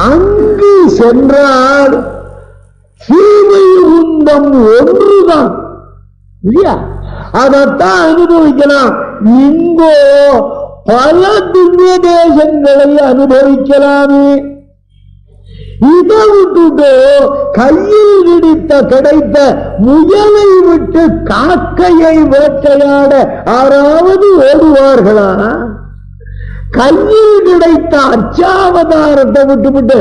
அங்கு சென்றால் சீமை உந்தம் ஒன்றுதான் இல்லையா? அதைத்தான் அனுபவிக்கலாம். இங்கோ பல திவ்ய தேசங்களை அனுபவிக்கலாமே. இதை விட்டுட்டு கையில் கிடைத்த முயலை விட்டு காக்கையை வேட்டையாட யாராவது ஓடுவார்களா? கையில் கிடைத்த அச்சாவதாரத்தை விட்டுவிட்டு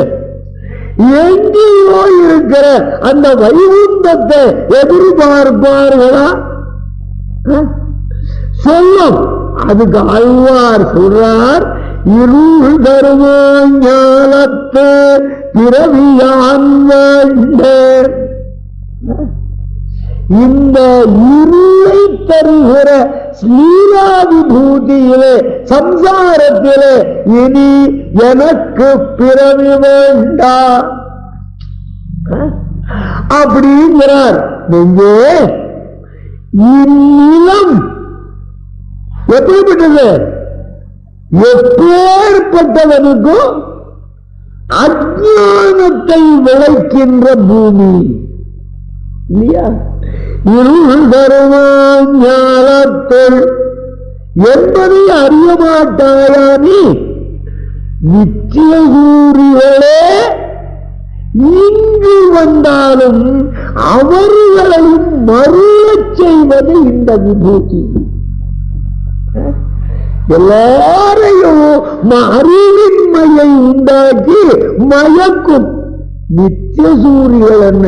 எங்கேயோ இருக்கிற அந்த வைகுந்தத்தை எதிர்பார்ப்பார்களா? சொல்லும். அதுக்கு ஆழ்வார் சொல்றார், இருள் தருவாஞாலத்து பிறவியான் வேண்டேன். இந்த இருளை தருகிற லீலாவிபூதியிலே சம்சாரத்திலே இனி எனக்கு பிறவி வேண்டாம் அப்படிங்கிறார். நெஞ்சே, இந்நிலம் எப்படிப்பட்டது? எப்பேற்பட்டவனுக்கும் அஞ்ஞானத்தை விளைக்கின்ற பூமி இல்லையா? இருள் தருவாஞாலத்தில் என்பதை அறிய மாட்டாயா நீ? நித்திய சூரிகளே இங்கு வந்தாலும் அவர்களையும் மருளச் செய்வது இந்த விபூதி. எல்லாரையும் அறிவின்மையை உண்டாக்கி மயக்கும் நித்திய சூரிகள். என்ன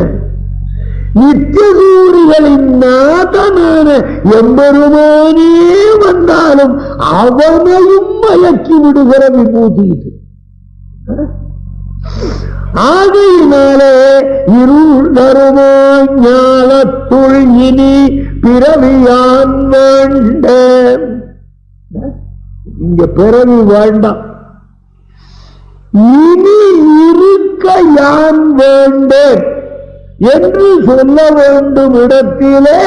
நித்திய சூரிகளின் நாதனான எம்பெருமானே வந்தாலும் அவனையும் மயக்கி விடுகிற விபூதி இது. ஆகையினாலே இருள் தருவாஞாலத்துள் இனி பிறவியான் வேண்டேன். இங்க பிறவி வேண்டாம், இனி இருக்க யான் வேண்டேன் என்று சொல்ல வேண்டும் இடத்திலே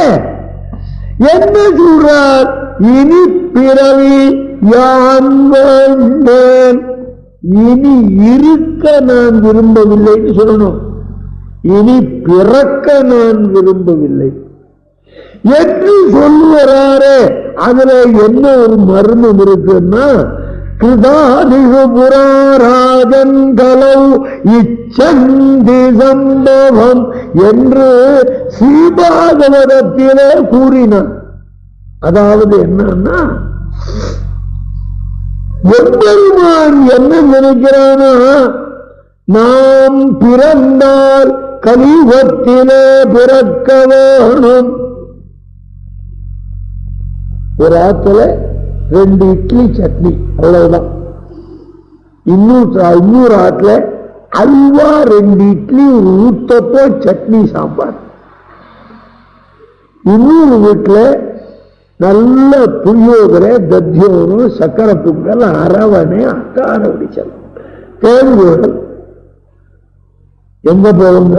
என்ன சொல்றார்? இனி பிறவி யான் வேண்டேன். இனி இருக்க நான் விரும்பவில்லைன்னு சொல்லணும். இனி பிறக்க நான் விரும்பவில்லை என்று சொல்லுவாரே. அதுல என்ன ஒரு மர்மம் இருக்குன்னா, கிருதாதிபுராராஜன் கலௌ இச்சந்தி சம்பவம் என்று ஸ்ரீபாகவதத்திலே கூறினார். அதாவது என்னன்னா, எம்பெருமான் என்ன நினைக்கிறானா, நாம் பிறந்தால் கலியுகத்திலே பிறக்க வேணும். ஒரு ஆத்துல 2 இட்லி சட்னி அவ்வளவுதான். இன்னொரு ஆத்துல அல்வா 2 இட்லி ஒரு ஊத்தப்போ சட்னி சாம்பார். இன்னொரு வீட்டுல நல்ல புளியோதரை தத்தியோகம் சக்கரை பொங்கல் அரவணை அக்கார பிடிச்சல் தேர்வுகள். எங்க போகுங்க?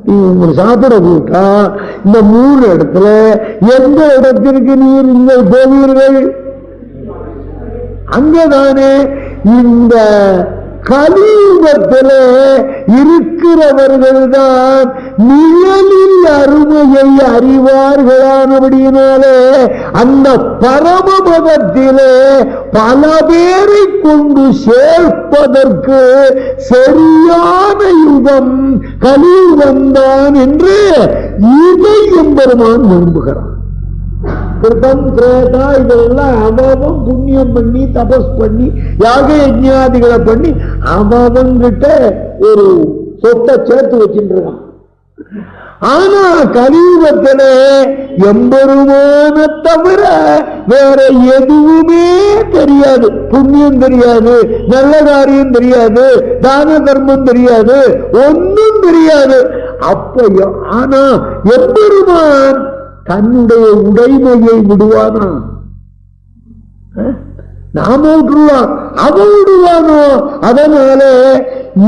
நீங்க சாப்பிட கூட்டா இந்த 3 இடத்துல எந்த இடத்திற்கு நீர் நீங்கள் போவீர்கள்? அங்கதானே இந்த கலியுகத்தில் இருக்கிறவர்கள் தான் நிழலில் அருமையை அறிவார்களானபடியினாலே அந்த பரமபதத்திலே பல பேரை கொண்டு சேர்ப்பதற்கு சரியான யுகம் கலியுகம்தான் என்று இதை எம்பெருமான் விரும்புகிறான். கிருதம் கிரேதா இதெல்லாம் அவன் புண்ணியம் பண்ணி தபஸ் பண்ணி யாக யஜ்ஞாதிகளை பண்ணி அவன்கிட்ட ஒரு சொத்தை சேர்த்து வச்சுட்டு இருக்கான். ஆனா கலியுகத்தில எம்பெருமான தவிர வேற எதுவுமே தெரியாது. புண்ணியம் தெரியாது, நல்ல காரியம் தெரியாது, தான தர்மம் தெரியாது, ஒன்னும் தெரியாது. அப்ப ஆனா எம்பெருமான் தன்னுடைய உடைமையை விடுவானா? நாம விட்டுருவான், அவன் விடுவானோ? அதனால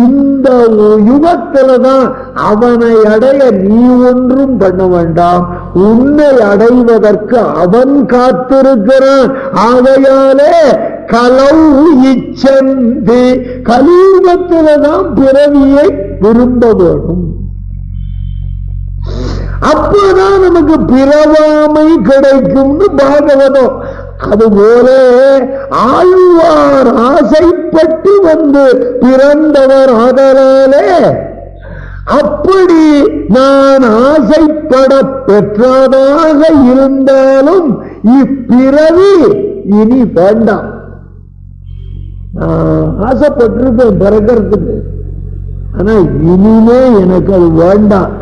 இந்த யுகத்தில்தான் அவனை அடைய நீ ஒன்றும் பண்ண வேண்டாம், உன்னை அடைவதற்கு அவன் காத்திருக்கிறான். ஆகையாலே கலவு இச்சந்தி, கலியுகத்தில்தான் பிறவியை விரும்ப வேணும். அப்பதான் நமக்கு பிறவாமை கிடைக்கும்னு பாகவதம். அதுபோல ஆழ்வார் ஆசைப்பட்டு வந்து பிறந்தவர். ஆதலாலே அப்படி நான் ஆசைப்பட பெற்றதாக இருந்தாலும் இப்பிறவி இனி வேண்டாம். ஆசைப்பட்டிருப்பேன் பிறக்கிறதுக்கு, ஆனா இனிமே எனக்கு அது வேண்டாம்.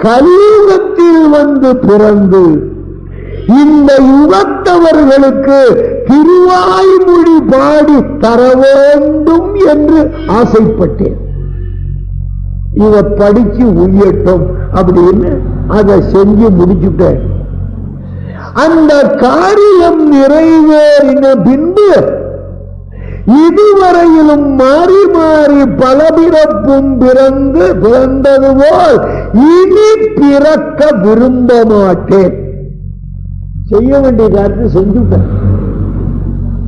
கலியுகத்தில் வந்து பிறந்து இந்த யுகத்தவர்களுக்கு திருவாய்மொழி பாடி தர வேண்டும் என்று ஆசைப்பட்டேன். இவ படிச்சு உயட்டும் அப்படின்னு அதை செஞ்சு முடிச்சுட்டேன். அந்த காரியம் நிறைவேறின பின்பு இதுவரையிலும் மாறி மாறி பல பிறப்பும் பிறந்தது போல் இனி பிறக்க விரும்ப மாட்டேன். செய்ய வேண்டிய காரியத்தை செஞ்சுட்டேன்.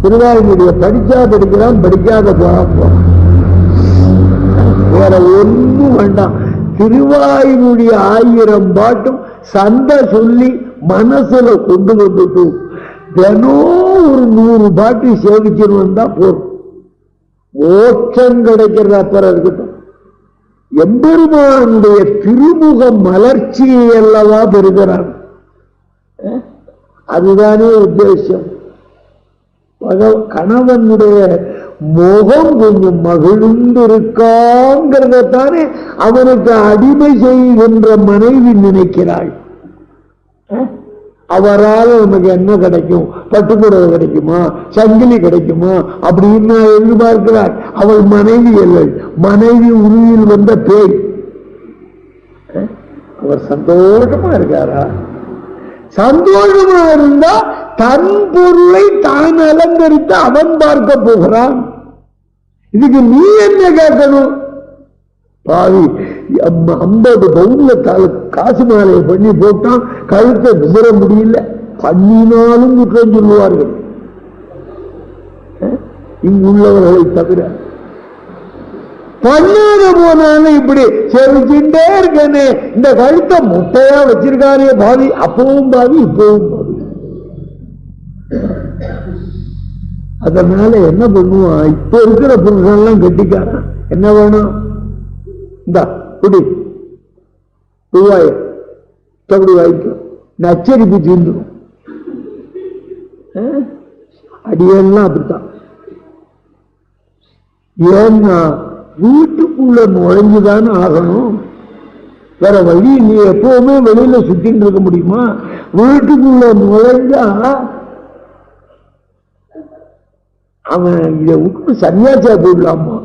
திருவாய்மொழியை படிச்சா படிக்கிறான், படிக்காத போறான். வேற ஒன்றும் வேண்டாம். திருவாய்மொழி 1000 பாட்டும் சந்தை சொல்லி மனசுல கொண்டு வந்துட்டு தினம் ஒரு 100 பாட்டு சேவிச்சுன்னு வந்தா போதும், மோட்சம் கிடைக்கிறது. அப்புறம் இருக்கட்டும், எம்பெருமானுடைய திருமுக மலர்ச்சியை அல்லவா பெறுகிறான். அதுதானே உத்தேசம். கணவனுடைய முகம் கொஞ்சம் மகிழ்ந்திருக்காங்கிறதானே அவனுக்கு அடிமை செய்கின்ற மனைவி நினைக்கிறாள். அவரால் நமக்கு என்ன கிடைக்கும்? பட்டுப்புடவை கிடைக்குமா, சங்கிலி கிடைக்குமா அப்படின்னு எதிர்பார்க்கிறாள். அவள் மனைவி இல்லை, மனைவி உருவில் வந்த பேய். அவர் சந்தோஷமா இருக்காரா? சந்தோஷமா இருந்தா தன் பொருளை தான் அலங்கரித்து அவன் பார்க்க போகிறான். இதுக்கு நீ என்ன கேட்கணும்? பாவி 50 பவுன்ல காசு மாலையை பண்ணி போட்டான், கழுத்தை விசிற முடியல, பண்ணினாலும் குற்றம் சொல்லுவார்கள் இங்குள்ளவர்களை தவிர. பண்ணாத போனாலும் இப்படி செவிச்சுட்டே இருக்கனே, இந்த கழுத்தை முட்டையா வச்சிருக்காரே பாவி, அப்பவும் பாவி இப்பவும் பாவி. அதனால என்ன பண்ணுவான்? இப்ப இருக்கிற புருஷன்லாம் கட்டிக்காரன். என்ன வேணும்? இந்த குடி ரூபாய தகுதி வாய்க்கும், நச்சரிப்பு தீர்ந்துடும். அடியெல்லாம் அப்படித்தான். ஏன்னா வீட்டுக்குள்ள நுழைஞ்சுதானே ஆகணும், வேற வழி நீ எப்பவுமே வெளியில சுத்தின்னு இருக்க முடியுமா? வீட்டுக்குள்ள நுழைஞ்சா அவன் இதை விட்டு சன்னியாசியா போடலாமா?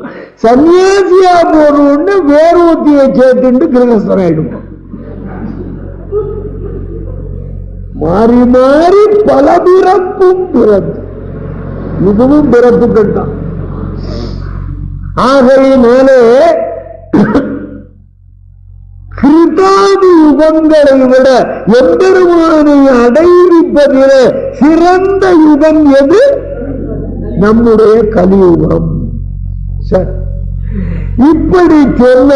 சன்னியாசியா போறோன்னு வேற ஒத்தியை சேர்த்து கிரகஸ்தன் ஆயிடுமா? மாறி மாறி பல பிறப்பும் பிறப்பு, இதுவும் பிறப்புகள் தான். ஆகையினாலே கிருதாதி யுகங்களை விட எம்பெருமானை அடைவிப்பதிலே சிறந்த யுகம் எது? நம்முடைய கலியுகம். இப்படி சொன்ன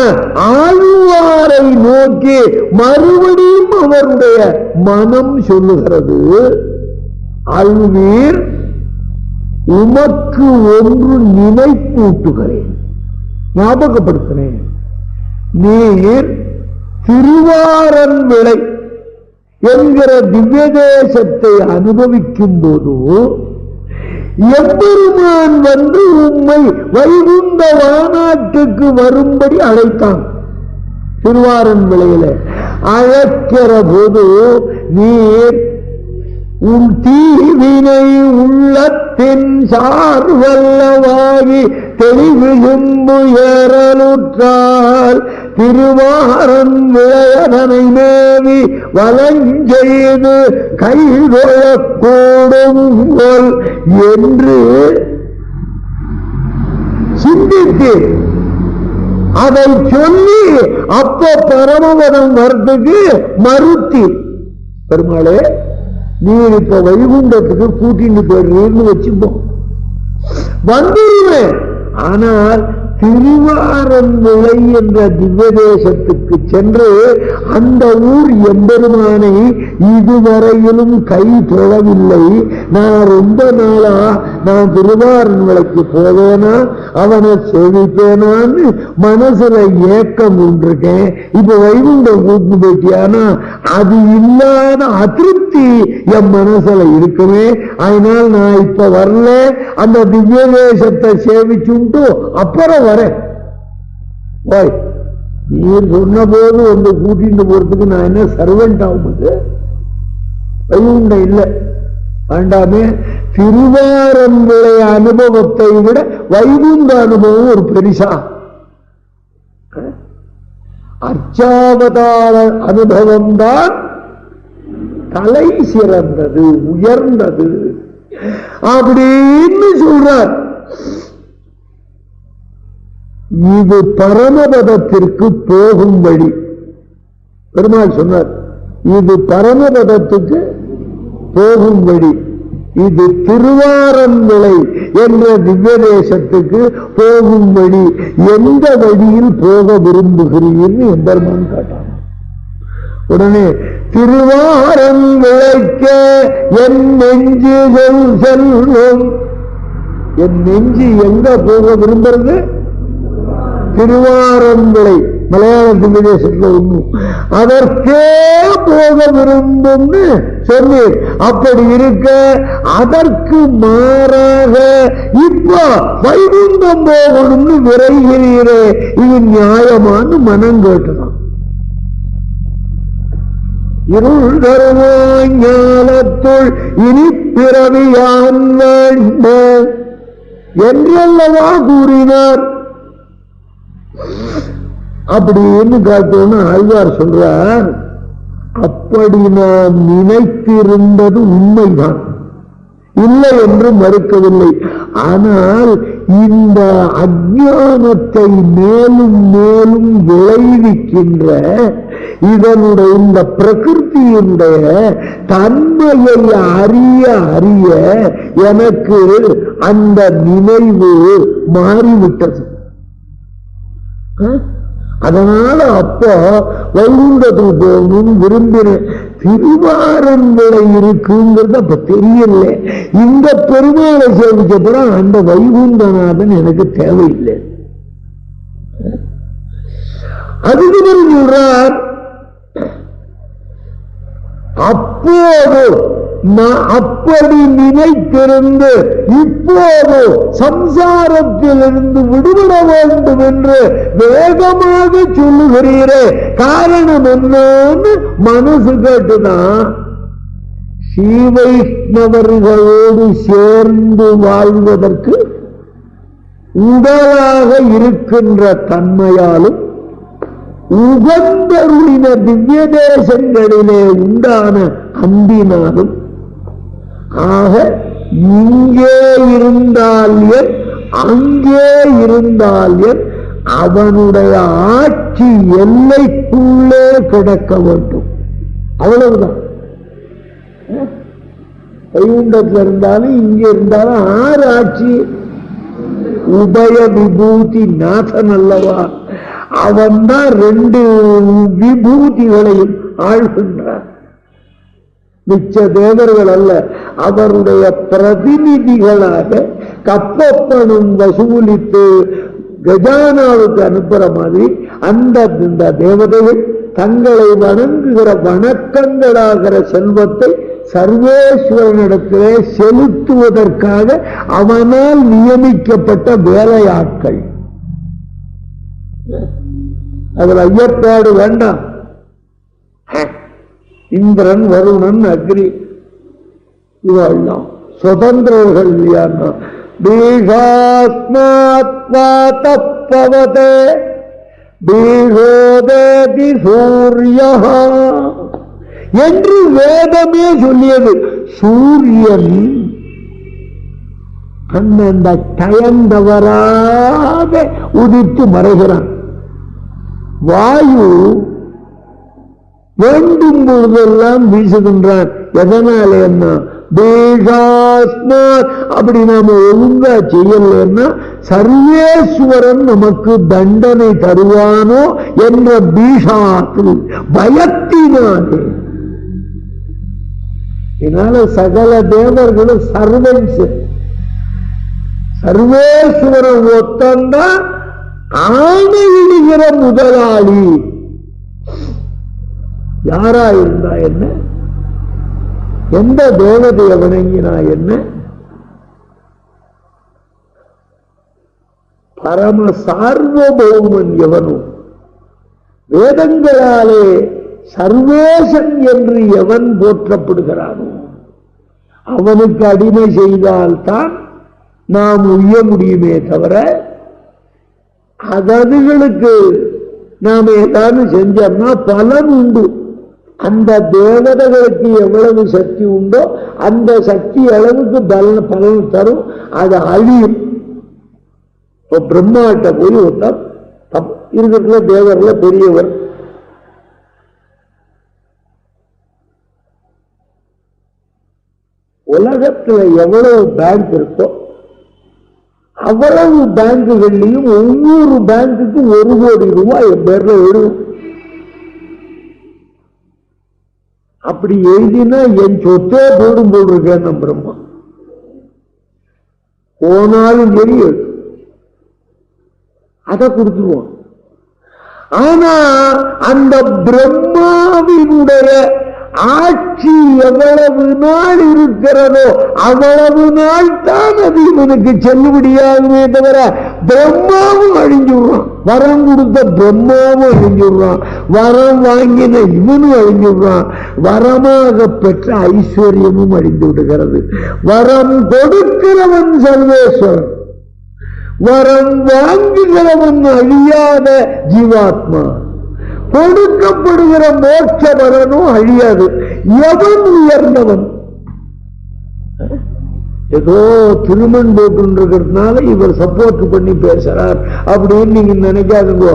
ஆழ்வாரை நோக்கி மறுபடியும் அவருடைய மனம் சொல்லுகிறது, ஆழ்வீர் உமக்கு ஒன்று நினைப்பூட்டுகிறேன், ஞாபகப்படுத்தினேன். நீர் திருவாரன் விளை என்கிற திவ்ய தேசத்தை அனுபவிக்கும் போது எம்பெருமான் வந்து உம்மை வைகுந்த வானாட்டுக்கு வரும்படி அழைத்தான். திருவாரன் விளையில அழைக்கிற போது நீர் உன் தீவினை உள்ளத்தின் சார்வல்லவாகி தெளிவிழும்பு ஏறலுற்றால் திருவாரன் விளையதனை மேவி வலஞ்செய்து கைதொழக்கூடும் என்று சிந்தித்து அதை சொல்லி அப்ப பரமபதம் வர்றதுக்கு மறுத்தி, பெருமாளே நீர் இப்ப வைகுண்டத்துக்கு கூட்டிட்டு போயிடுறீன்னு வச்சுப்போம், வந்துருவேன். ஆனால் திருவாரன்விளை என்ற திவ்யதேசத்துக்கு சென்று அந்த ஊர் எம்பெருமானை இதுவரையிலும் கை தொழவில்லை. நான் ரொம்ப நாளா நான் திருவாரன்விளைக்கு போவேனா, அவனை சேவிப்பேனான்னு மனசுல ஏக்கம் உண்டிருக்கேன். இப்ப வைகுண்டம் கூட்டு போயிட்டியானா அது இல்லாத அதிருப்தி என் மனசுல இருக்குமே. அதனால் நான் இப்ப வரல, அந்த திவ்யதேசத்தை சேவிச்சுட்டு அப்புறம் வரேன். நீர் சொன்ன போது வந்து கூட்டிட்டு போறதுக்கு நான் என்ன சர்வெண்ட் ஆகும்போது வைகுண்டம் இல்லை வேண்டாமே. திருவாரன்விளை அனுபவத்தை விட வைகுண்ட அனுபவம் ஒரு பெரிசா. அர்ச்சாவதார அனுபவம் தான் தலை சிறந்தது, உயர்ந்தது அப்படின்னு சொல்றார். இது பரமபதத்திற்கு போகும் வழி. பெருமாள் சொன்னார் இது பரமபதத்துக்கு போகும் வழி, இது திருவாரன்விளை என்ற திவ்யதேசத்துக்கு போகும் வழி. எந்த வழியில் போக விரும்புகிறீர்னு எம்பெருமான் காட்டான். உடனே திருவாரன்விளைக்க என் நெஞ்சு செல்வம், என் நெஞ்சு எங்க போக விரும்புறது? திருவாரன்விளை மலையாள திவ்யதேசத்துல ஒண்ணும் அதற்கே போக விரும்பும்னு சொன்னீர். அப்படி இருக்க அதற்கு மாறாக இப்ப வைகுண்டம் போகணும்னு விரைகிறீரே, இது நியாயமான மனம் கேட்டுதான். இருள் தருவாய் ஞானத்துள் இனி பிறவியான் வேண்ட என்றல்லவா கூறினார். அப்படின்னு காட்டோன்னு ஆழ்வார் சொல்றார், அப்படி நாம் நினைத்திருந்தது உண்மைதான், இல்லை என்று மறுக்கவில்லை. ஆனால் இந்த அஞ்ஞானத்தை மேலும் மேலும் விளைவிக்கின்ற இதனுடைய இந்த பிரகிருத்தியினுடைய தன்மையை அறிய அறிய எனக்கு அந்த நினைவு மாறிவிட்டது. அதனால அப்போ வைகுண்டத்துக்கு போகணும் விரும்பினேன். திருவாரன்விளை இருக்குங்கிறது அப்ப தெரியல. இந்த பெருமாளை சேவிச்சப்பறம் அந்த வைகுண்டநாதன் எனக்கு தேவையில்லை. அதுக்கு சொல்றார், அப்போது அப்படி நினைத்திருந்து இப்போது சம்சாரத்திலிருந்து விடுபட வேண்டும் என்று வேகமாக சொல்லுகிறீரே, காரணம் என்னன்னு மனசு கேட்டுதான் ஸ்ரீவைஷ்ணவர்களோடு சேர்ந்து வாழ்வதற்கு உடலாக இருக்கின்ற தன்மையாலும் உகந்தருளின திவ்ய தேசங்களிலே உண்டான அன்பினாலும், ஆக இங்கே இருந்தால் அங்கே இருந்தால் அவனுடைய ஆட்சி எல்லைக்குள்ளே கிடக்க வேண்டும். அவ்வளவுதான். வைகுண்டத்தில் இருந்தாலும் இங்கே இருந்தாலும் ஆறு ஆட்சி? உபய விபூதி நாதன் அல்லவா, அவன் தான் ரெண்டு விபூதிகளையும் ஆழ்கின்றார். மிச்ச தேவர்கள் அல்ல, அவருடைய பிரதிநிதிகளாக கப்பப்பனும் வசூலித்து கஜானாவுக்கு அனுப்புற மாதிரி அந்த தேவதைகள் தங்களை வணங்குகிற வணக்கங்களாகிற செல்வத்தை சர்வேஸ்வரனிடத்திலே செலுத்துவதற்காக அவனால் நியமிக்கப்பட்ட வேலையாட்கள். அதில் ஐயப்பாடு வேண்டாம். இந்திரன், வருணன், அக்னி இவெல்லாம் சுதந்திரர்கள் இல்லையா? பீஷோததி சூர்யா என்று வேதமே சொல்லியது. சூரியன் அந்த டயந்தவராக உதித்து மறைகிறான். வாயு வேண்டும் பொழுதெல்லாம் வீசுகின்றான். எதனால என்ன? பீஷாஸ்மாத். அப்படி நாம ஒழுங்கா செய்யலன்னா சர்வேஸ்வரன் நமக்கு தண்டனை தருவானோ என்ற பீஷாத்து பயத்தினாலே. இதனால சகல தேவர்களும் சர்வன்ஸ். சர்வேஸ்வரன் ஒத்தந்தான் ஆணையிடுகிற முதலாளி. யாரா இருந்தா என்ன, எந்த தேவதையை வணங்கினா என்ன, பரம சார்வபௌமன் எவனும் வேதங்களாலே சர்வேசன் என்று எவன் போற்றப்படுகிறானோ அவனுக்கு அடிமை செய்தால்தான் நாம் உய்ய முடியுமே தவிர, அதுகளுக்கு நாம ஏதாவது செஞ்சோம்னா பலன் உண்டு. அந்த தேவதைகளுக்கு எவ்வளவு சக்தி உண்டோ அந்த சக்தி அளவுக்கு பலன் தரும். அது அழியும். பிரம்மாட்ட போய் ஒருத்தர் இருக்கிற தேவர்ல பெரியவர், உலகத்துல எவ்வளவு பேங்க் இருக்கோ அவ்வளவு பேங்குகள்லையும் ஒவ்வொரு பேங்குக்கு 1 கோடி ரூபாய் என் பேர்ல எழுதும். அப்படி எழுதினா என் சொத்தே போடும் போல் இருக்கேன். பிரம்மா போனாலும் சரி அதை கொடுத்துருவோம். ஆனா அந்த பிரம்மாவினுடைய ஆட்சி எவ்வளவு நாள் இருக்கிறதோ அவ்வளவு நாள் தான் அது இவனுக்கு செல்லுபடியாகுமே தவிர பிரம்மாவும் அழிஞ்சுடுறான். வரம் கொடுத்த பிரம்மாவும் அழிஞ்சுடுறான். வரம் வாங்கின இவனும் அழிஞ்சுடுறான். வரமாக பெற்ற ஐஸ்வர்யமும் அழிந்து விடுகிறது. வரம் கொடுக்கிறவன் சர்வேஸ்வரன், வரம் வாங்குகிறவன் அழியாத ஜீவாத்மா. கொடுக்கப்படுகிற மோட்ச பலனும் அழியாது. எவன் உயர்ந்தவன்? ஏதோ திருமண் போட்டுன்றதுனால இவர் சப்போர்ட் பண்ணி பேசுறார் அப்படின்னு நீங்க நினைக்காதுங்க.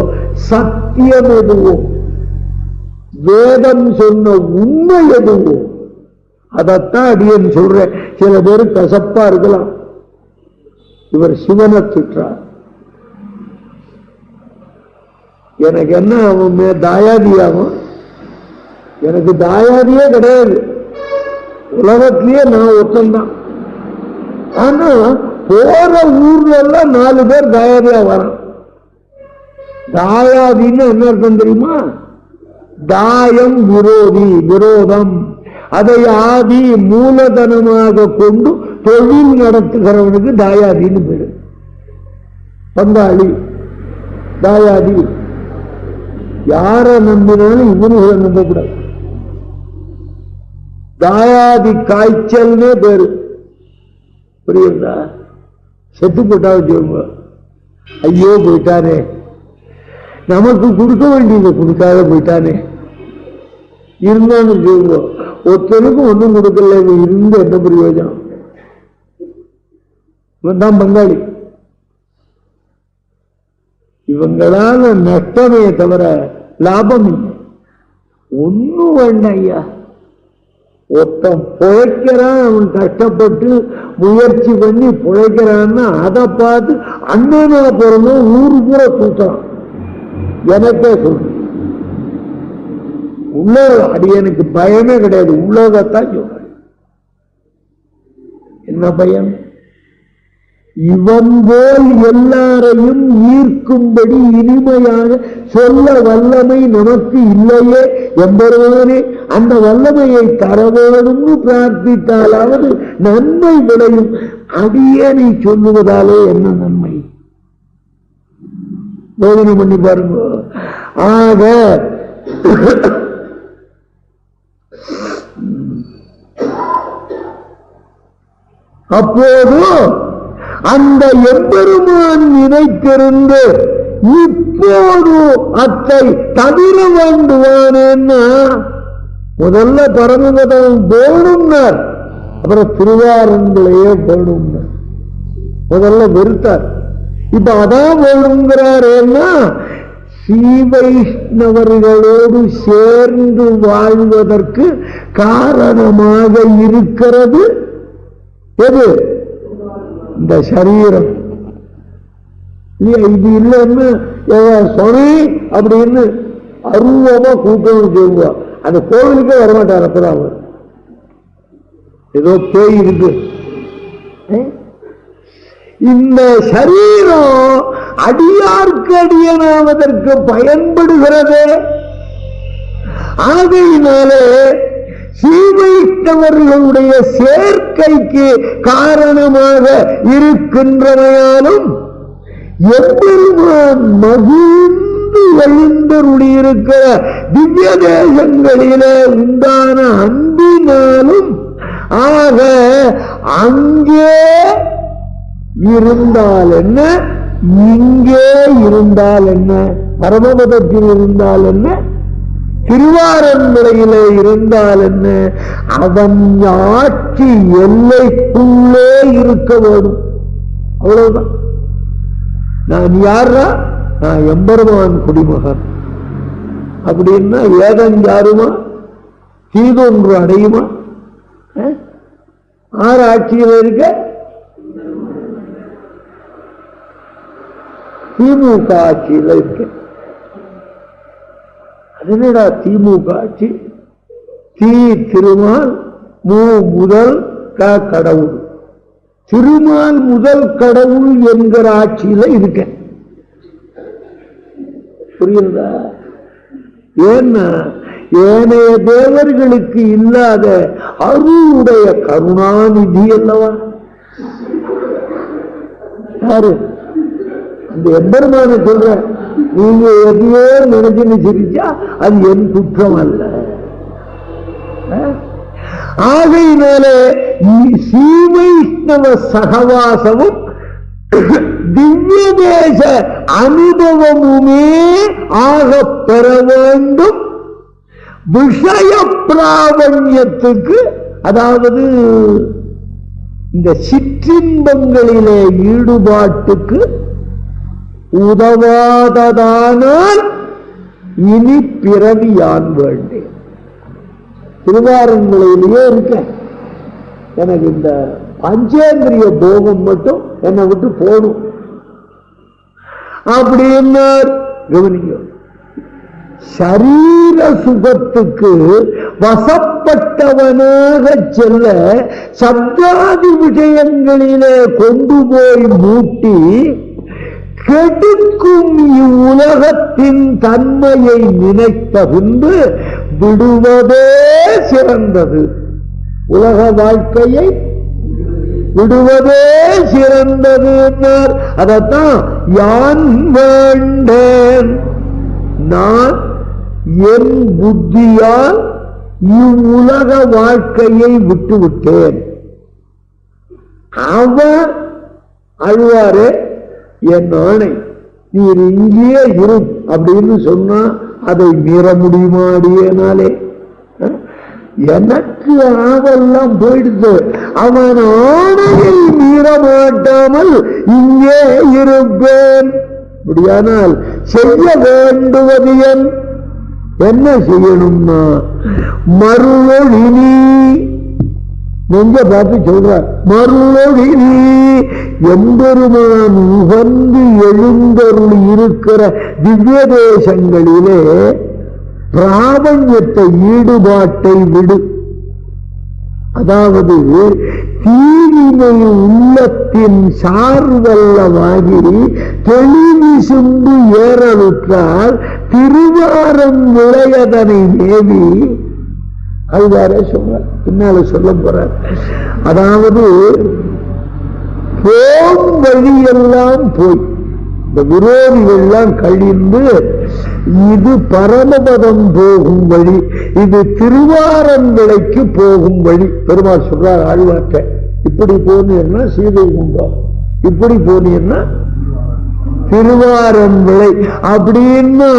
சத்தியம் எதுவோ, வேதம் சொன்ன உண்மை எதுவோ அதத்தான் அடியேன்னு சொல்றேன். சில பேர் கசப்பா இருக்கலாம். இவர் சிவனை திட்டார். எனக்கு என்ன அவன் தாயாதியாகும்? எனக்கு தாயாதியே கிடையாது. உலகத்திலேயே நான் ஒருத்தன்தான். ஆனா போற ஊர்ல எல்லாம் 4 பேர் தாயாதியா வரான். தாயாதின்னு என்ன அர்த்தம் தெரியுமா? தாயம் விரோதி, விரோதம். அதை ஆதி மூலதனமாக கொண்டு தொழில் நடத்துகிறவனுக்கு தாயாதின்னு பேரு. பங்காளி தாயாதி. யார நம்பினாலும் இவனுகளை நம்பக்கூடாது. தாயாதி காய்ச்சல்னே பேரு. புரியுதா? செத்து போட்டா வச்சுக்கோங்க, ஐயோ போயிட்டானே, நமக்கு கொடுக்க வேண்டியதை கொடுக்காத போயிட்டானே. இருந்தான்னு வச்சுக்கோங்க, ஒருத்தனுக்கும் ஒன்றும் கொடுக்கல, இருந்து என்ன பிரயோஜனம்? இவன் தான் பங்காளி. இவங்களால நஷ்டமே தவிர லாபம் இல்லை. ஒன்னும் வேண்டாம் ஐயா. ஒருத்தன் பிழைக்கிறான், அவன் கஷ்டப்பட்டு முயற்சி பண்ணி பிழைக்கிறான்னா அதை பார்த்து அண்ணனா பிறந்தும் ஊரு பூரா தூட்டான். எனக்கே சொல்லு, உள்ள அடியனுக்கு பயமே கிடையாது. உள்ளதான் சொல்றேன். என்ன பயம்? இவன் போல் எல்லாரையும் ஈர்க்கும்படி இனிமையாக சொல்ல வல்லமை நமக்கு இல்லையே என்பவனே. அந்த வல்லமையை தர வேண்டும்னு பிரார்த்தித்தாலாவது நன்மை விளையும். அடியேனை சொல்லுவதாலே என்ன நன்மை? போதனை பண்ணி பாருங்க. ஆக அப்போது அந்த எம்பெருமான் நினைத்திருந்து இப்போது அத்தை தவிர வேண்டுவானேன்னா முதல்ல பரமபதம் போடும்னார், அப்புறம் திருவாரங்களையே போடும்னார். முதல்ல வெறுத்தார், இப்ப அதான் வேணுங்கிறாரேன்னா ஸ்ரீவைஷ்ணவர்களோடு சேர்ந்து வாழ்வதற்கு காரணமாக இருக்கிறது எது? இந்த சரீரம். இது இல்லைன்னு சொனி அப்படின்னு அருவமா கூட்டம் செய்வா, அந்த கோவிலுக்கே வரமாட்டார். அப்பதான் அவர் ஏதோ பேய் இருக்கு. இந்த சரீரம் அடியார்க்கு அடியனாவதற்கு பயன்படுகிறது. ஆகையினாலே ஸ்ரீவைஷ்ணவர்களுடைய சேர்க்கைக்கு காரணமாக இருக்கின்றமையாலும் எப்பெருமான் மகிழ்ந்து எழுந்தருளியிருக்கிற திவ்ய தேசங்களிலே உண்டான அன்பினாலும் ஆக அங்கே இருந்தால் என்ன, இங்கே இருந்தால் என்ன, பரமபதத்தில் இருந்தால் என்ன, திருவாரன்முறையிலே இருந்தால் என்ன, அவன் ஆட்சி எல்லைக்குள்ளே இருக்க வேண்டும். அவ்வளவுதான். நான் யாரா? நான் எம்பெருமான் குடிமகன் அப்படின்னா ஏதஞ்சாருமா தீதொன்று அடையுமா? ஆறு ஆட்சியில் இருக்க திமுக ஆட்சியில் இருக்க. அதனடா திமுக ஆட்சி? தீ திருமால், மூ முதல் கடவுள். திருமால் முதல் கடவுள் என்கிற ஆட்சியில இருக்க. புரியுதா? ஏன்னா ஏனைய தேவர்களுக்கு இல்லாத அருளுடைய கருணாநிதி அல்லவா யாரு? அந்த எம்பெருமான சொல்ற, நீங்க எதையோ நினைச்சுன்னு சிரிச்சா அது என் குற்றம் அல்ல. ஆகையினாலே ஸ்ரீவைஷ்ணவ சகவாசமும் திவ்ய தேச அனுபவமுமே ஆக பெற வேண்டும். விஷய பிராவண்யத்துக்கு, அதாவது இந்த சிற்றின்பங்களிலே ஈடுபாட்டுக்கு உதவாததானால் இனி பிறவியான் வேண்டேன். திருவாரன்முறையிலேயே இருக்கேன், எனக்கு இந்த பஞ்சேந்திரிய போகம் மட்டும் என்னை விட்டு போடும் அப்படின்னார். கவனிங்க, சரீர சுகத்துக்கு வசப்பட்டவனாக செல்ல சப்தாதி விஷயங்களிலே கொண்டு போய் மூட்டி கெடுக்கும் இவ்வுலகத்தின் தன்மையை நினைத்த பின்பு விடுவதே சிறந்தது. உலக வாழ்க்கையை விடுவதே சிறந்தது. அதத்தான் யான் வேண்டேன், நான் என் புத்தியால் இவ்வுலக வாழ்க்கையை விட்டுவிட்டேன். அவர் அழுவாரே, என் ஆணை நீர் இங்கேயே இரு அப்படின்னு சொன்னா அதை மீற முடியுமா? அடியேனாலே எனக்கு ஆவெல்லாம் போயிடுது. அவன் ஆணையை மீற மாட்டாமல் இங்கே இருப்பேன். அப்படியானால் செய்ய வேண்டுவது என்ன செய்யணும்னா, மறுவொழினி நெஞ்ச பார்த்து சொல்றார், மறுவொழினி எம்பெருமான் உகந்து எழுந்தருள் இருக்கிற திவ்ய தேசங்களிலே பிராபண்யத்தை ஈடுபாட்டை விடு. அதாவது தீவினை உள்ளத்தின் சார்வல்லவாகி தெளிவி சுண்டு ஏறலுற்றால் திருவாரம் விளையதனை மேவி அதுவாரே சொல்ற, பின்னால சொல்ல போற. அதாவது போம் வழியெல்லாம் போய் இந்த விரோதிகள்லாம் கழிந்து இது பரமபதம் போகும் வழி, இது திருவாரன்விளைக்கு போகும் வழி. பெருமாள் சொல்றார் ஆழ்வார்ட்ட, இப்படி போனீங்கன்னா சீதை குண்டம், இப்படி போனீங்கன்னா திருவாரன் விளை அப்படின்னு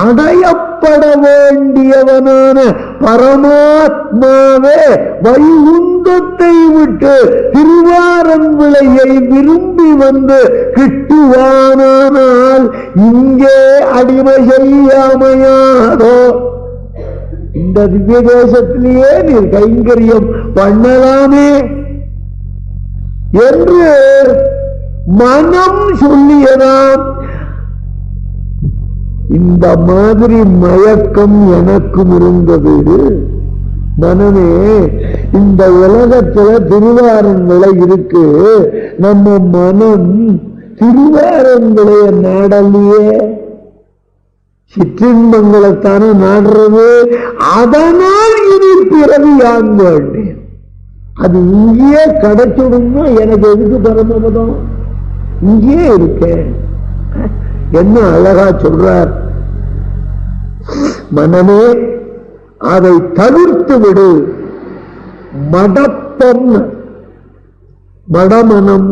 அடையப்பட வேண்டியவனான பரமாத்மாவே வைகுந்தத்தை விட்டு திருவாரன் விளையை விரும்பி வந்து கிட்டுவானால் இங்கே அடிமை செய்யாமையாதோ? இந்த திவ்ய தேசத்திலேயே நீர் கைங்கரியம் பண்ணலாமே என்று மனம் சொல்லியதாம். இந்த மாதிரி மயக்கம் எனக்கும் இருந்தது. மனமே, இந்த உலகத்துல திருவாரன் விளை இருக்கு, நம்ம மனம் திருவாரன் விளைய நாடலையே, சிற்றின்பங்களைத்தான நாடுறது. அதனால் இனி பிறவியான் வேண்டேன். அது இங்கேயே கிடைச்சிடும்னா எனக்கு எதுக்கு பரமபதம்? இங்கேயே இருக்கேன். என்ன அழகா சொல்றார், மனமே அதை தவிர்த்து விடு. மடப்பம், மடமனம்,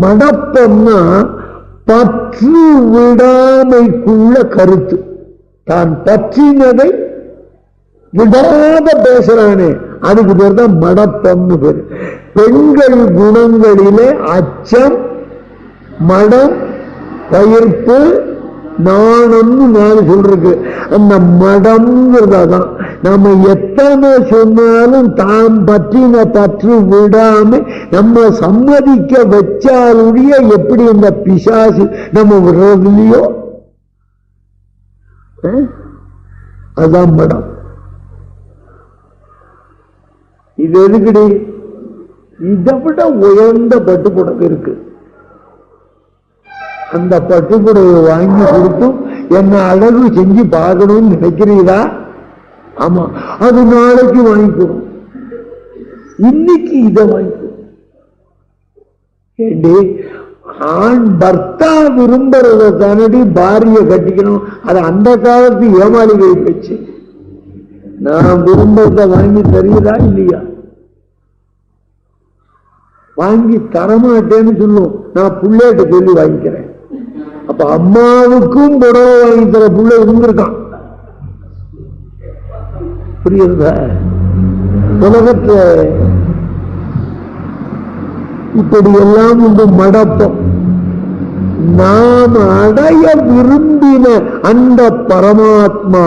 மடப்பம்னா பற்று விடாமைக்குள்ள கருத்து. தான் பற்றினதை விடாத பேசுறானே, அதுக்கு பேர் தான் மடப்பம்னு பேரு. பெண்கள் குணங்களிலே அச்சம், மடம், பயிர்ப்பு, நாணம்னு நாலு சொல்றது. அந்த மடம்ங்கிறதான் நம்ம எத்தனை சொன்னாலும் தாம் பற்றின பற்று விடாம நம்ம சம்மதிக்க வச்சாலுடைய எப்படி இந்த பிசாசு நம்ம விடுறதுலையோ அதான் மடம். இது எதுக்குடி? இதை விட உயர்ந்த பட்டுப்புடவை இருக்கு. அந்த பட்டுப்புடவை வாங்கி கொடுத்தும் என்ன அழகு செஞ்சு பார்க்கணும்னு நினைக்கிறீரா? ஆமா, அது நாளைக்கு வாங்கிக்கணும். இன்னைக்கு இதை வாங்கிக்கணும். ஏண்டி, ஆண் பர்த்தா விரும்புறத தானடி பாரிய கட்டிக்கணும். அது அந்த காலத்து ஏமாளிகை பேச்சு. நான் விரும்புறத வாங்கி தருகிறா இல்லையா? வாங்கி தரமாட்டேன்னு சொல்லும். நான் புள்ளைகிட்ட சொல்லி வாங்கிக்கிறேன். அப்ப அம்மாவுக்கும் புடவை வாங்கி தர புள்ள இருந்திருக்கான். புரியுதா? உலகத்துல இப்படி எல்லாம் உண்டு மடப்பம். நாம் அடைய விரும்பின அந்த பரமாத்மா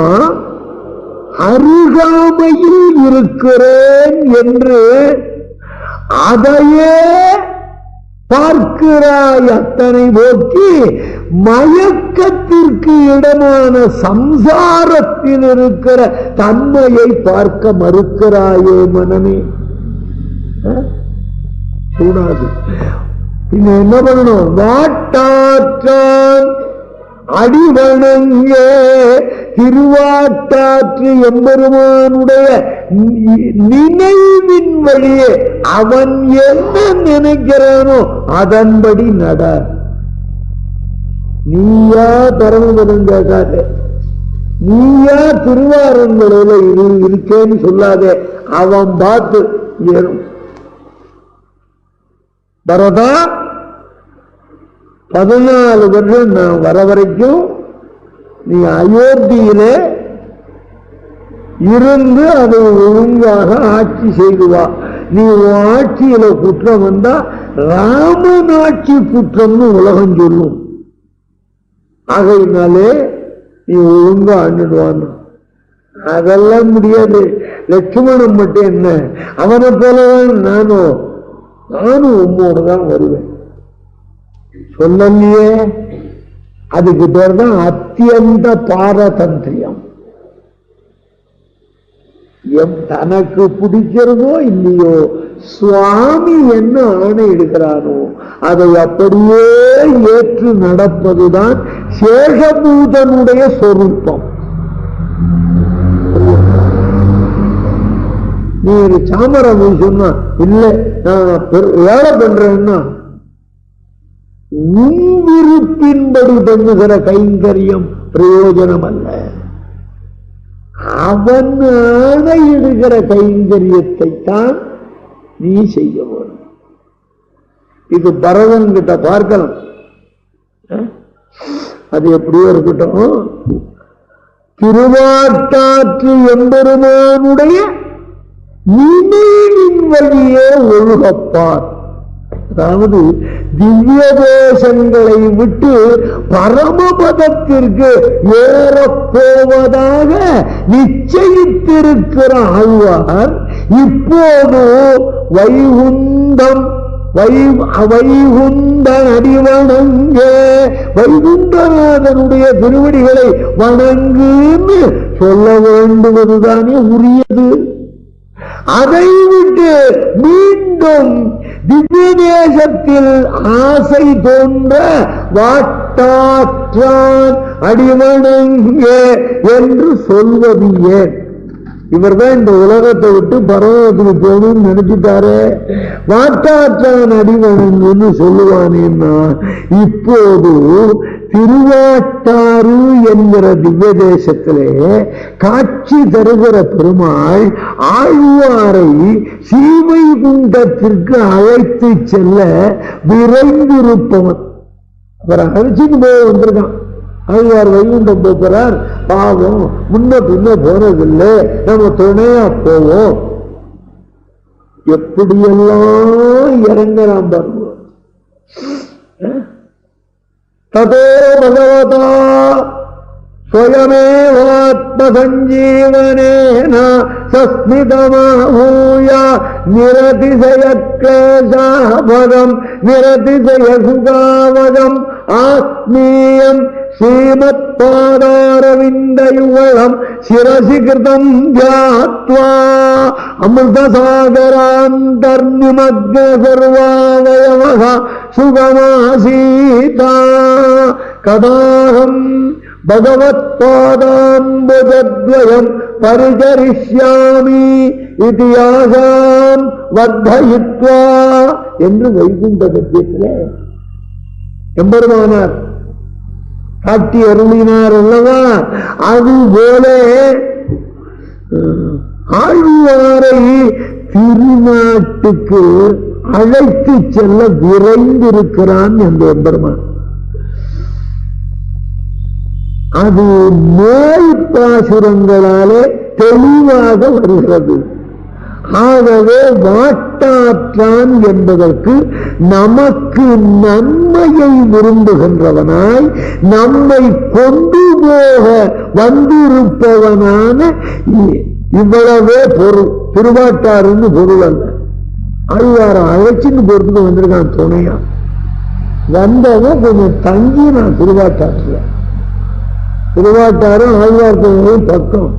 அருகாமையில் இருக்கிறேன் என்று அதையே பார்க்கிறாய். அத்தனை போக்கி மயக்கத்திற்கு இடமான சம்சாரத்தில் இருக்கிற தன்மையை பார்க்க மறுக்கிறாயே மனமே. கூடாது. இன்னும் என்ன பண்ணணும்? வாட்டாற்றான் அடிவணங்க திருவாட்டாற்று எம்பெருமானுடைய நினைவின் வழியே அவன் என்ன நினைக்கிறானோ அதன்படி நட. நீயா பரமபதம் கேட்காதே, நீயா திருவாரங்களில இருக்கேன்னு சொல்லாதே. அவன் பார்த்து ஏறும். பரதா 14 வருஷம் நான் வர வரைக்கும் நீ அயோத்தியில இருந்து அதை ஒழுங்காக ஆட்சி செய்துவா. நீ ஆட்சியில குற்றம் வந்தா ராமன் ஆட்சி குற்றம்னு உலகம் சொல்லும். ஆகையினாலே நீ ஒழுங்கா ஆண்டுடுவான். அதெல்லாம் முடியாது. லட்சுமணன் மட்டும் என்ன, அவனை போலதான் நானும் உம்மோடு தான் வருவேன் சொல்லலையே. அதுக்கு பேர் தான் அத்தியந்த பாரதந்திரியம். தனக்கு பிடிக்கிறதோ இல்லையோ, சுவாமி என்ன ஆணை எடுக்கிறானோ அதை அப்படியே ஏற்று நடப்பதுதான் சேஷபூதனுடைய சொரூபம். நீ ஒரு சாமரம் சொன்னா இல்ல நான் வேலை பண்றேன்னா உன் விருப்பின்படி பண்ணுகிற கைங்கரியம் பிரயோஜனம் அல்ல. அவன் ஆணையிடுகிற கைங்கரியத்தை தான் நீ செய்ய வேண்டும். இது பரதன் கிட்ட பார்க்கலாம். அது எப்படியோ இருக்கட்டும். திருவாட்டாற்று எம்பெருமானுடைய நினைவின் வழியே ஒழுகப்பார். அதாவது திவ்ய தேசங்களை விட்டு பரமபதத்திற்கு ஏறப்போவதாக நிச்சயித்திருக்கிற ஆழ்வார் இப்போது வைகுந்தம் வைகுந்தன் அடிவணங்க வைகுந்தநாதனுடைய திருவடிகளை வணங்குன்னு சொல்ல வேண்டுவதுதானே உரியது. அதை விட்டு மீண்டும் திவ்ய தேசத்தில் ஆசை தோன்ற வாட்டாற்றான் அடிவணங்க என்று சொல்வது ஏன்? இவர்தான் இந்த உலகத்தை விட்டு பரவத்துக்கு போகணும்னு நினைச்சிட்டாரு. வாட்டாற்றான் அடிவணங்குன்னு சொல்லுவானேன்னா இப்போது திருவாட்டாறு என்கிற திவ்ய தேசத்திலே காட்சி தருகிற பெருமாள் ஆழ்வாரை ஸ்ரீவைகுண்டத்திற்கு அழைத்து செல்ல விரைந்திருப்பவன். அவரை அழைச்சிட்டு போய் வந்திருக்கான். ஆழ்வார் வைகுண்டம் போகிறார். பாவம் முன்ன பின்ன போனதில்லை, நம்ம துணையா போவோம். எப்படியெல்லாம் இறங்கலாம் பாருங்க. ததோ பகவதா ஸ்வயமேவாத்ம சஞ்சீவனேன சஸ்மிதமாஹூய நிரதிசய க்லேஷாபகம் நிரதிசய சுகாவகம் ஆத்மீயம் ஸ்ரீமத் பாதாரவிந்தயுகலம் சிரசி கிருதம் தியாத்வா அமிர்தசாகராந்தர்நிமக்ன சர்வாவயவஹ சுகமாசீதா கதாஹம் பகவத் பாதாம்புஜத்வயம் பரிசரிஷ்யாமி இதியாசாம் வர்தயித்வா என்று வைகுண்ட கத்தியத்திலே எம்பெருமானார் காட்டி அருளினார் அல்லவா? அதுபோல ஆழ்வாரை திருநாட்டுக்கு அழைத்து செல்ல விரைந்திருக்கிறான் என்ற எம்பெருமான். அது மேல் பாசுரங்களாலே தெளிவாக வருகிறது. ஆகவே வாட்டாற்றான் என்பதற்கு நமக்கு நன்மையை விரும்புகின்றவனாய் நம்மை கொண்டு போக வந்திருப்பவனான இவ்வளவே பொருள். திருவாட்டாறுன்னு பொருள் அல்ல. ஆழ்வார அழைச்சின்னு போறதுக்கு வந்திருக்கான் துணையா. வந்தவன் கொஞ்சம் தங்கி நான் திருவாட்டாற்றுல. திருவாட்டாரும் ஆழ்வார்த்தையும் பக்கம்.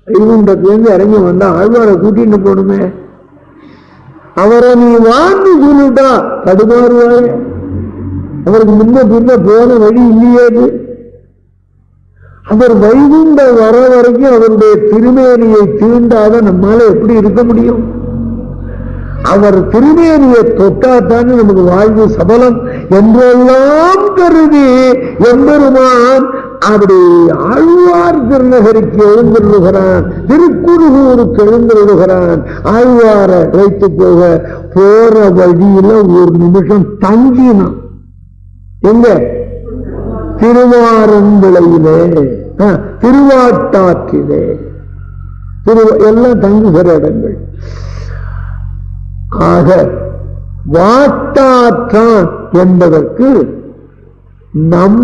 வைகுண்டத்திலிருந்து இறங்கி வந்தா ஆழ்வாரை கூட்டிட்டு போகணுமே. அவரை நீ வான்னு சொல்லிட்டா தடுமாறுவாரு. அவருக்கு முன்ன பின்ன போன வழி இல்லையேது. அவர் வைகுண்டம் வர வரைக்கும் அவருடைய திருமேனியை தீண்டாத நம்மால எப்படி இருக்க முடியும்? அவர் திருமேனியை தொட்டாத்தானே நமக்கு வாழ்வு சபலம் என்றெல்லாம் கருதி எம்பெருமான் அப்படி ஆழ்வார் திருநகருக்கு எழுந்திருகிறான், திருக்குறுகூருக்கு எழுந்திருகிறான். ஆழ்வாரை வைத்து போக போற வழியில ஒரு நிமிஷம் தங்கினான். எங்க? திருவாரன்விளையிலே, திருவாட்டாற்றிலே, எல்லாம் தங்குகிற இடங்கள். ஆக வாட்டாற்றான் என்பதற்கு நம்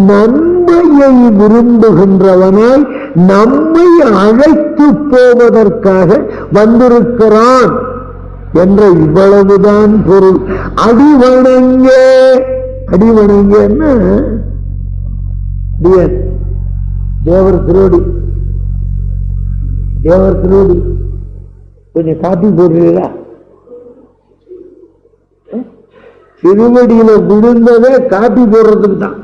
நன்மையை விரும்புகின்றவனாய் நம்மை அழைத்து போவதற்காக வந்திருக்கிறான் என்ற இவ்வளவுதான் பொருள். அடிவணங்க, அடிவணங்கன்னா தேவர் திருவடி, தேவர் திருவடி. கொஞ்சம் காப்பி போடுறீங்களா? திருவடியில விழுந்ததே காப்பி போடுறதுக்கு தான்.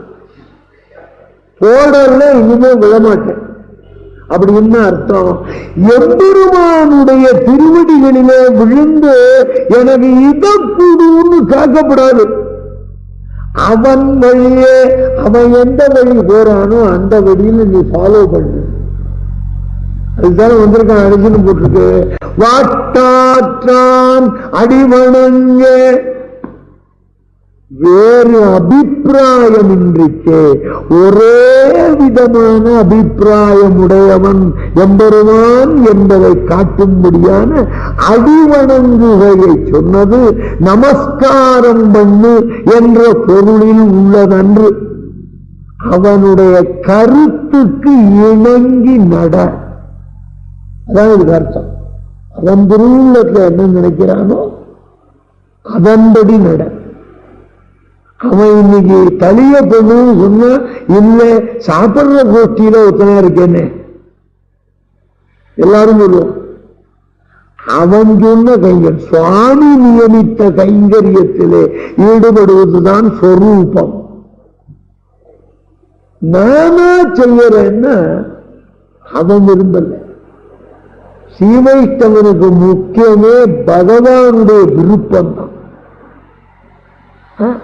போடல இனிமே விழமாட்டேன் அப்படின்னு அர்த்தம். எம்பெருமானுடைய திருவடிகளிலே விழுந்து எனக்கு இதை கூடுன்னு கேட்கப்படாது. அவன் வழியே, அவன் எந்த வழி போறானோ அந்த வழியில நீ ஃபாலோ பண்ணு. அதுதானே வந்திருக்கான், அடிச்சுன்னு போட்டிருக்கு. வாட்டாற்றான் அடிவணங்க. வேறு அபிப்பிராயம் இன்றிக்கே ஒரே விதமான அபிப்பிராயம் உடையவன் எம்பெருமான் என்பதை காட்டும்படியான அடிவணங்குகையை சொன்னது நமஸ்காரம் பண்ணு என்ற பொருளில் உள்ளதன்று. அவனுடைய கருத்துக்கு இணங்கி நட. அதான் இதுக்கு அர்த்தம். அவன் திருவுள்ளத்துல என்ன நினைக்கிறானோ அதன்படி நட. அவன் இன்னைக்கு தலிய பொண்ணு சொன்னா இல்ல சாப்பிடுற கோஷ்டியில ஒத்தனா இருக்கேன்னு எல்லாரும் சொல்லுவோம். அவன் சொன்ன கைங்கர் சுவாமி நியமித்த கைங்கரியத்திலே ஈடுபடுவதுதான் சொரூபம். நானா செய்யறேன்னா அவன் விரும்பல. சீவைஷ்டவனுக்கு முக்கியமே பகவானுடைய விருப்பம் தான்.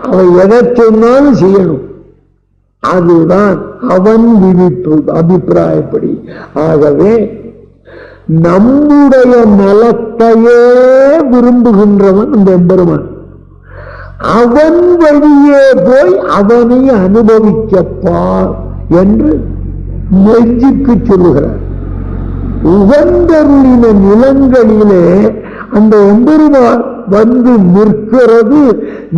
அவன் எதை சொன்னாலும் செய்யணும். அதுதான் அவன் விதிப்பு அபிப்பிராயப்படி. ஆகவே நம்முடைய நலத்தையே விரும்புகின்றவன் இந்த எம்பெருமான். அவன் வழியே போய் அவனை அனுபவிக்கப்பார் என்று நெஞ்சுக்கு சொல்லுகிறார். உகந்தருளின நிலங்களிலே அந்த எம்பெருமான் வந்து நிற்கிறது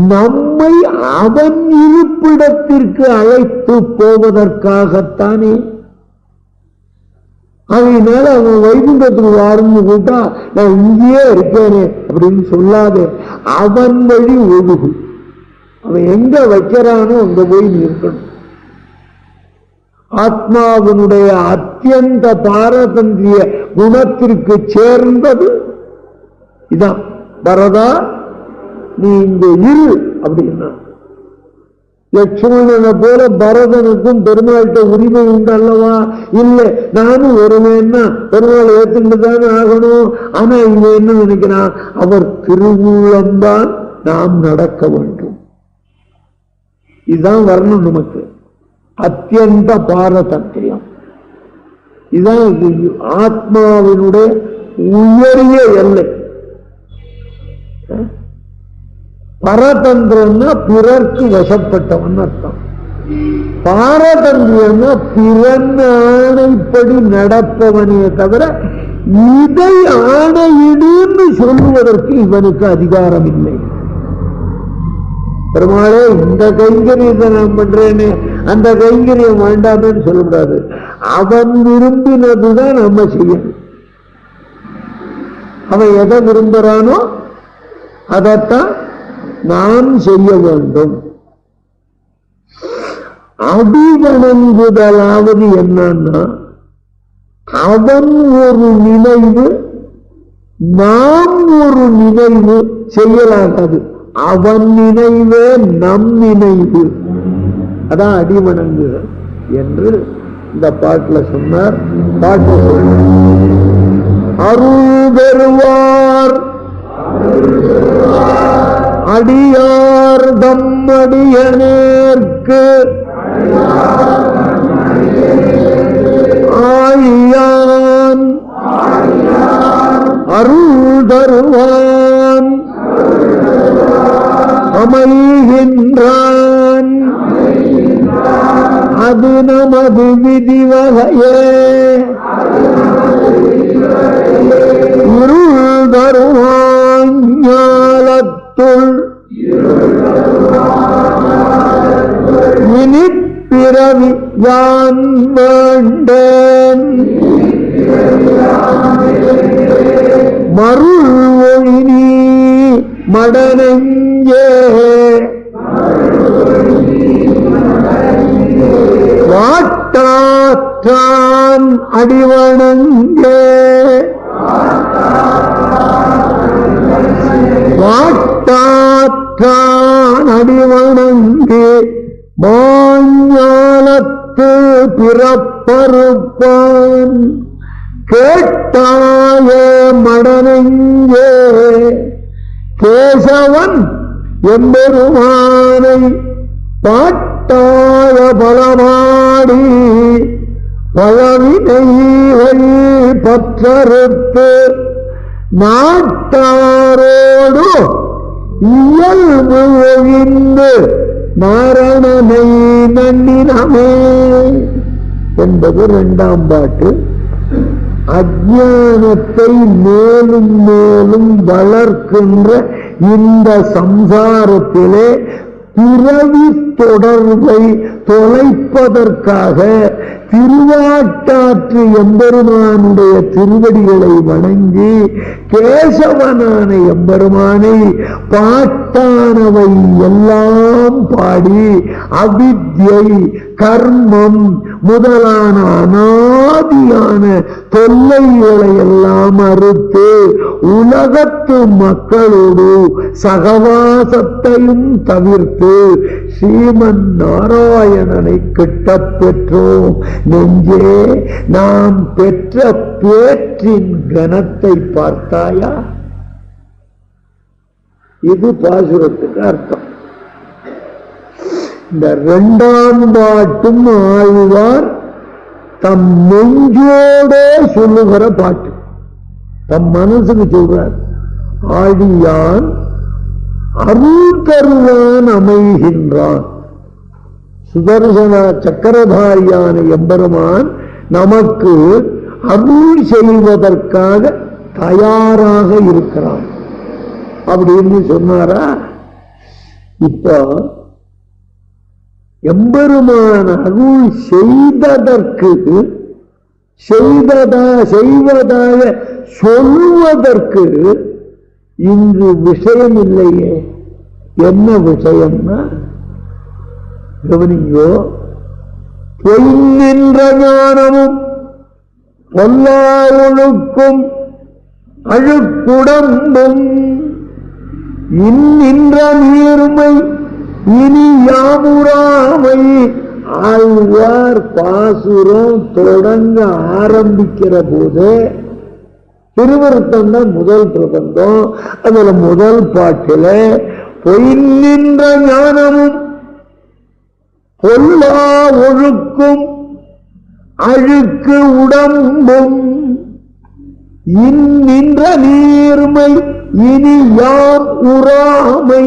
நம்மை அவன் இருப்பிடத்திற்கு அழைத்து போவதற்காகத்தானே. அதனால அவன் வைகுண்டத்துக்கு வாருன்னு கூட்டா நான் இங்கேயே இருக்கேனே அப்படின்னு சொல்லாதே. அவன் வழி ஒழுகு. அவன் எங்க வைக்கிறானோ அங்க போய் நிற்கணும். ஆத்மாவினுடைய அத்தியந்த பாரதந்திரிய குணத்திற்கு சேர்ந்தது இதான். பரதா நீ இங்க இரு அப்படின்னா லட்சுமணனை போல பரதனுக்கும் பெருமாள்கிட்ட உரிமை உண்டு அல்லவா? இல்லை நானும் வருவேன்னா பெருமாள் ஏற்றுட்டு தானே ஆகணும். ஆனா இங்க என்ன நினைக்கிறான்? அவர் திருவுள்ளம்தான் நாம் நடக்க வேண்டும். இதுதான் வரணும் நமக்கு. அத்தியந்த பாரதந்திரியம் இதுதான் ஆத்மாவினுடைய உயரிய எல்லை. பரதந்திரம்னா பிறர்க்கு வசப்பட்டவன் அர்த்தம். பாரதந்திரம்னா பிறன் ஆணைப்படி நடப்பவனே தவிர இதை ஆணையிடுன்னு சொல்லுவதற்கு இவனுக்கு அதிகாரம் இல்லை. பெருமாளே இந்த கைங்கரியத்தை நான் பண்றேன்னு அந்த கைங்கரியம் வேண்டாமேன்னு சொல்லக்கூடாது. அவன் விரும்பினதுதான் நம்ம செய்யணும். அவன் எதை விரும்புறானோ அதைத்தான் நாம் செய்ய வேண்டும். அடிவணங்குதலாவது என்னன்னா அவன் ஒரு நினைவு நாம் ஒரு நினைவு செய்யலாகாது. அவன் நினைவே நம் நினைவு. அதான் அடிவணங்குதல் என்று இந்த பாட்டுல சொன்னார். பாட்டு அருள் பெறுவார் அடியார் தம் அடியனேற்கு ஆழியான் அருள் தருவான் அமைகின்றான் அது நமது விதிவகையே. இருள் தருவான் ஞாலத்துள் இனி பிறவி யான் வேண்டேன் மருள் ஒழினி மடனெஞ்சே வாட்டாற்றான் அடிவணங்கே வாட்டாற்றான் அடிவணங்கே மாஞாலத்து பிறப்பறுப்பான் கேட்டாய மடனெங்கே. கேசவன் எம்பெருமானை பாட்டாய பலமாடி பழவினைகள் பற்றறுத்து நாட்டாரோடு இயல்பு ஒழிந்து நாரணனை நன்னினமே என்பது இரண்டாம் பாட்டு. அஞ்ஞானத்தை மேலும் மேலும் வளர்க்கின்ற இந்த சம்சாரத்திலே பிறவி தொடர்பை தொலைப்பதற்காக திருவாட்டாற்று எம்பெருமானுடைய திருவடிகளை வணங்கி கேசவனான எம்பெருமானை பாட்டானவை எல்லாம் பாடி அவித்யை கர்மம் முதலான அனாதியான தொல்லைகளை எல்லாம் அறுத்து உலகத்து மக்களோடு சகவாசத்தையும் தவிர்த்து ஸ்ரீமன் நாராயணனை கிட்டப் பெற்றோம். நெஞ்சே, நாம் பெற்ற பேற்றின் கனத்தை பார்த்தாயா? இது பாசுரத்துக்கு அர்த்தம். இந்த இரண்டாம் பாட்டும் ஆழ்வார் தம் நெஞ்சோடே சொல்லுகிற பாட்டு, தம் மனசுக்கு சொல்றார். ஆழியான் அருள் தருவான் அமைகின்றான். சுதர்சன சக்கரதாரியான எம்பெருமான் நமக்கு அருள் செய்வதற்காக தயாராக இருக்கிறான் அப்படின்னு சொன்னாரா? இப்ப எம்பெருமான் அருள் செய்ததற்கு செய்வதாக சொல்வதற்கு இங்கு விஷயம் இல்லையே. என்ன விஷயம்னா, கவனிங்கோ, பொய்நின்ற ஞானமும் பொல்லா ஒழுக்கும் அழுக்குடம்பும் இன்னின்ற நீர்மை இனி யாமுறாமை. ஆழ்வார் பாசுரம் தொடங்க ஆரம்பிக்கிற போது திருவருத்தம் தான் முதல் பிரபந்தம். அதுல முதல் பாட்டில பொய்நின்ற ஞானமும் பொல்லா ஒழுக்கும் அழுக்கு உடம்பும் இன்னின்ற நீர்மை இனி யாம் உறாமை.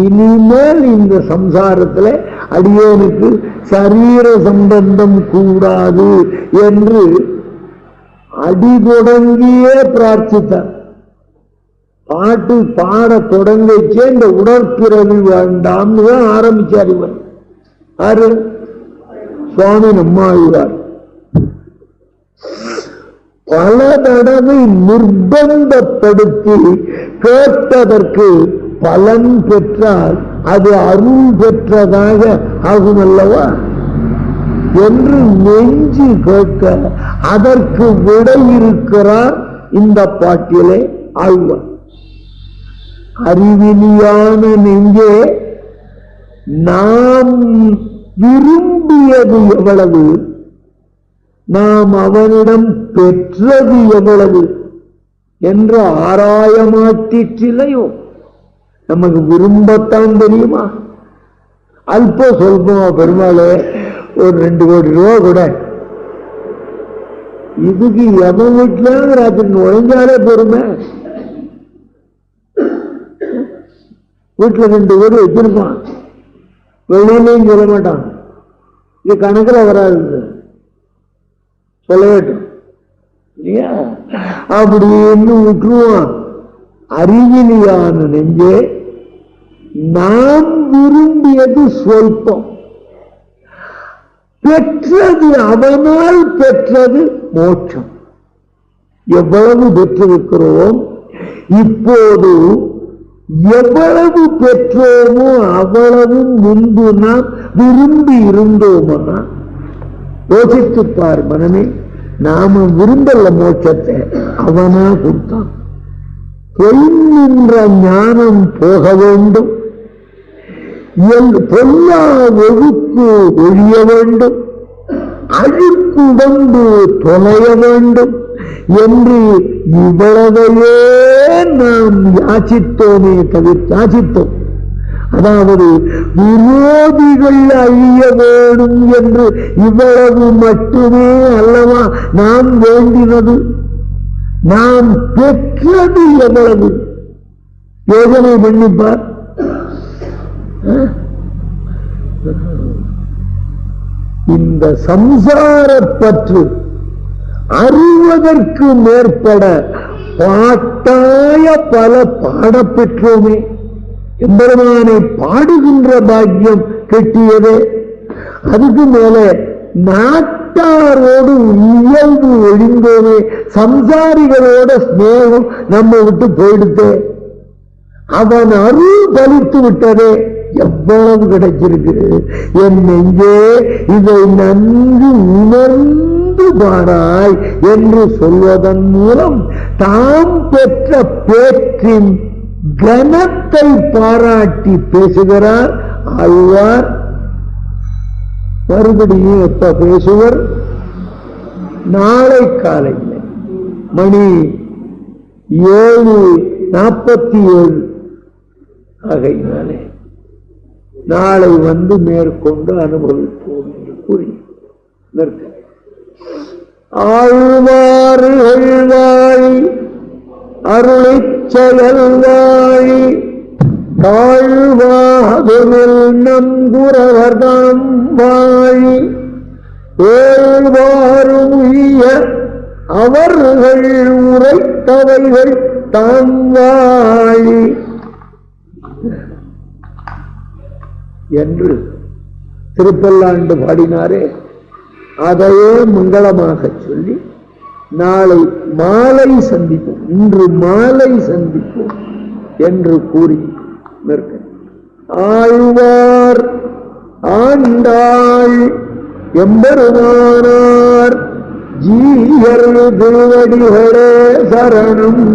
இனிமேல் இந்த சம்சாரத்தில் அடியோனுக்கு சரீர சம்பந்தம் கூடாது என்று அடி தொடங்கியே பிரார்த்தித்தார். பாட்டு பாட தொடங்கிச்சே இந்த உடற்பிறவி வேண்டாம்னு தான் ஆரம்பிச்சார். இவர் யாரு? சுவாமி நம்மாழ்வார். பல தடவை நிர்பந்தப்படுத்தி கேட்டதற்கு பலன் பெற்றால் அது அருள் பெற்றதாக ஆகும் அல்லவா என்று நெஞ்சு கேட்க அதற்கு விடை இருக்கிறார் இந்த பாட்டிலே ஆழ்வார். அறிவிலியான நெஞ்சே, நாம் விரும்பியது எவ்வளவு, நாம் அவனிடம் பெற்றது எவ்வளவு என்று ஆராய மாட்டிற்றில்லையோ? நமக்கு விரும்பத்தான் தெரியுமா? அல்ப சொல்பமா பெருமாளே ஒரு 2 கோடி ரூபா கூட, இதுக்கு எவன் வீட்டுல ராத்திரி நுழைஞ்சாலே பெருமை. வீட்டுல 2 கோடி வச்சிருப்பான், வெளியிலையும் சொல்ல மாட்டான். இது கணக்கில் வராது, சொல்ல வேண்டும் இல்லையா? அப்படின்னு விட்டுருவான். அறிவிலியான நெஞ்சே, நாம் விரும்பியது சொல்பம், பெற்றது அவனால் பெற்றது மோட்சம். எவ்வளவு பெற்றிருக்கிறோம், இப்போது எவ்வளவு பெற்றோமோ அவ்வளவு முன்பு நாம் விரும்பி இருந்தோம்னா யோசித்துப்பார் மனமே. நாம விரும்பல மோட்சத்தை, அவனா கொடுத்தான். பொய்நின்ற ஞானம் போக வேண்டும், பொல்லா ஒழுக்கு ஒழிய வேண்டும், அழுக்குடம்பு தொலைய வேண்டும் என்று இவ்வளவையே நாம் யாசித்தோமே யாசித்தோம். அதாவது விரோதிகள் அழிய வேண்டும் என்று இவ்வளவு மட்டுமே அல்லவா நாம் வேண்டினது. நாம் பெற்றது எவ்வளவு? யோசனை பண்ணிப்பார். இந்த சம்சார பற்று அறிவதற்கு மேற்பட பாட்டாய பல பாடப்பெற்றோமே. எம்பெருமானை பாடுகின்ற பாக்கியம் கெட்டியதே. அதுக்கு மேல நாட்டாரோடு இயல்பு ஒழிந்தோமே. சம்சாரிகளோட ஸ்நேகம் நம்ம விட்டு போயிடுத்தே. அவன் அருள் பலித்து விட்டதே. எவ்வளவு கிடைச்சிருக்கு என் நெஞ்சே, இதை நன்கு உணர்ந்து பாராய் என்று சொல்வதன் மூலம் தாம் பெற்ற பேற்றின் கனத்தை பாராட்டி பேசுகிறார் ஆழ்வார். மறுபடியும் எப்ப பேசுவர்? நாளை காலையில் மணி 7:47 ஆகையினாலே நாளை வந்து மேற்கொண்டு அனுபவிப்போம் என்று கூறி ஆழ்வார்கள் வாழி அருளைச் செயல் வாழி தாழ்வாதுமில் நம்புறவர்தாம் வாழி ஏழ்வாரும் உய்ய அவர்கள் உரைத்தவைகள் தாம் வாழி என்று திருப்பல்லாண்டு பாடினாரே. அதையே மங்களமாக சொல்லி நாளை மாலை சந்திப்போம், இன்று மாலை சந்திப்போம் என்று கூறி நிற்க ஆழ்வார் ஆண்டாள் எம்பெருமானார் ஜீயர் திருவடிகளே சரணம்.